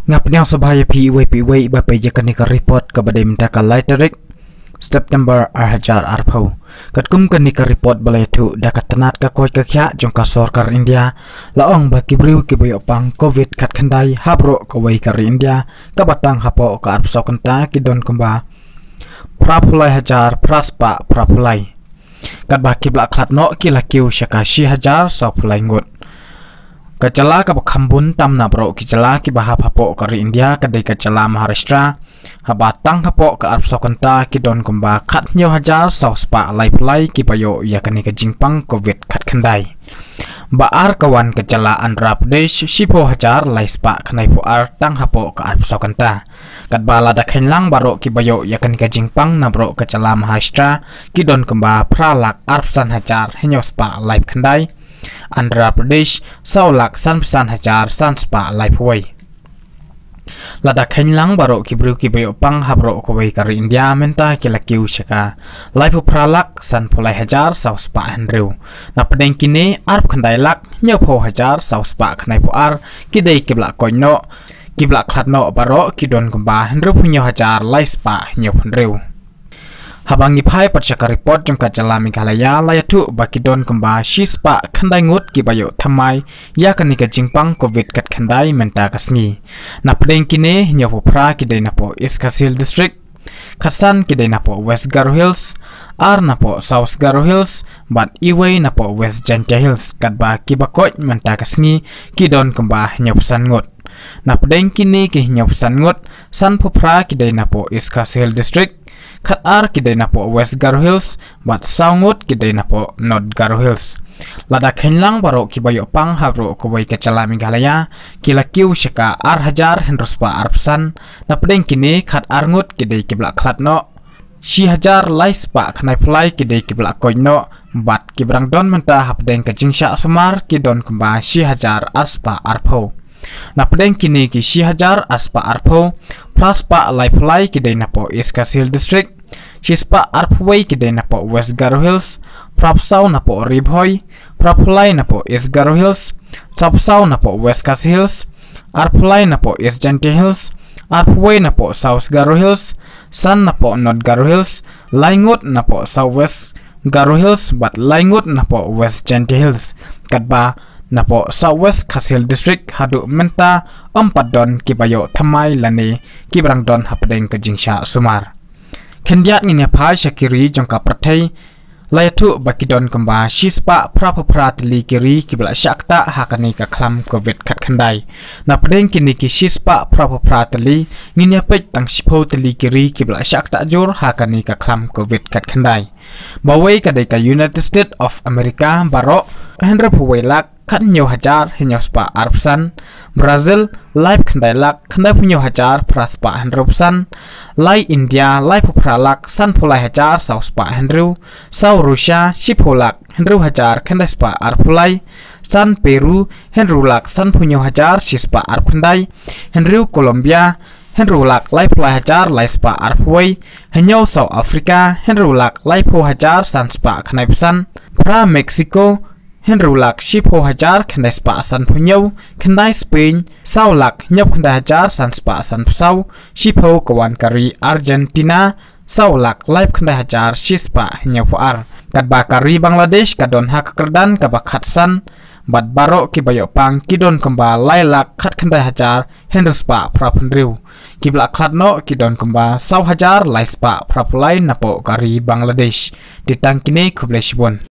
Ngapnyang sabaya PIWPIW iba pejakan nika report kepada minta kalai tarik September 2020 katkum kan nika report balai tu dakat tenat ka koi kakya jongka sorkar India laong baki briu ki boyo pang covid kat khandai habro kawai kar India ka batang hapo ka arpso kanta ki don kumba prapulai hajar praspa prapulai kat baki blak khat no ki lakiu syakashi hajar sopulai ngut kacala ka bakhambun tam na bro kicala ki bahap hapo kari India kadai kacala Maharashtra habatang hapo ka arpso kanta ki don kumba khat nyo hajar sospa lai pulai ki payo ya kani ka jingpang covid khat khandai baar kawan kacala Andhra Pradesh shipo hajar lai spa khanai pu ar tang hapo ka arpso kanta kat bala da khenlang baro ki bayo ya kani ka jingpang na bro kacala Maharashtra ki don kumba pralak arpsan hajar henyo spa lai khandai Andhra Pradesh saulak san hajar san spa lai puai lada khenlang baro kibru kibayo pang habro kawai kari India menta kilakiu shaka lai pu pralak san pulai hajar sau spa henriu na pedeng kini arp khandai lak nyopo hajar sau spa khnai pu ar kidai kibla koino kibla khatno baro kidon kumba henriu punyo hajar lai spa nyop henriu habangi phai patchaka report jongka jala Meghalaya layatu bakidon kumba shispa khandai ngut kibayo thamai ya kanika jingpang covid kat khandai menta kasngi na pedeng kine nyopo pra kidai napo East Kashil district khasan kidai napo West Garo Hills ar napo South Garo Hills bat iway napo West Jantia Hills katba kibakot menta kasngi kidon kumba nyopsan ngut na pedeng kine ki nyopsan ngut san phupra kidai napo East Kashil district khat ar kidai napo West Garo Hills bat saungut kidai napo North Garo Hills lada khenlang baro kibayo pang habro kawai kacala Meghalaya kilakiu shaka ar hajar henrospa arpsan na pedeng kini khat arngut kidai kibla khatno shi hajar lai spa khnai phlai kidai kibla koino bat kibrang don menta hapdeng ka jingsha sumar kidon kumba shi hajar aspa arpho na pedeng kini ki shi hajar aspa arpho praspa lai phlai kidai napo East Kashil district shispa arpway kidai napo West Garo Hills prapsau napo Ribhoy prapulai napo East Garo Hills sapsau napo West Kashil Hills arpulai napo East Jantia Hills arpway napo South Garo Hills san napo North Garo Hills laingut napo South West Garo Hills bat laingut napo West Jantia Hills katba napo South West Kashil district hadu menta 4 don kibayo thamai lani kibrang don hapdeng kejingsha sumar kendiat ngine phai shakiri jongka prathai layatu bakidon kamba shispa prapapratli kiri kibla shakta hakani ka khlam covid khat khandai na pedeng kini ki shispa prapapratli ngine pek tang shipho tli kiri kibla shakta jor hakani ka khlam covid khat khandai bawai kadai ka United States of America baro hendra puwailak khat nyo hajar henyo spa arpsan Brazil live khandai lak khandai punyo hajar praspa hendropsan lai India live pralak san pulai hajar sau spa hendru sau Rusia shipolak hendru hajar khandai spa arpulai san Peru hendru lak san punyo hajar shispa arpandai hendru Colombia hendru lak lai pulai hajar lai spa arpway henyo South Africa hendru lak lai po hajar san spa khandai pesan pra Mexico hendru lak shipo hajar khandai spa san punyo khandai Spain sau lak nyop khandai hajar san spa san pusau shipo kawan kari Argentina sau lak live khandai hajar shispa nyop ar katba kari Bangladesh kadon hak kerdan kabak khatsan bat baro kibayo pang kidon kemba lai lak khat khandai hajar hendru spa prapendriu kibla khatno kidon kemba sau hajar lai spa prapulai napo kari Bangladesh ditang kini kubleshibun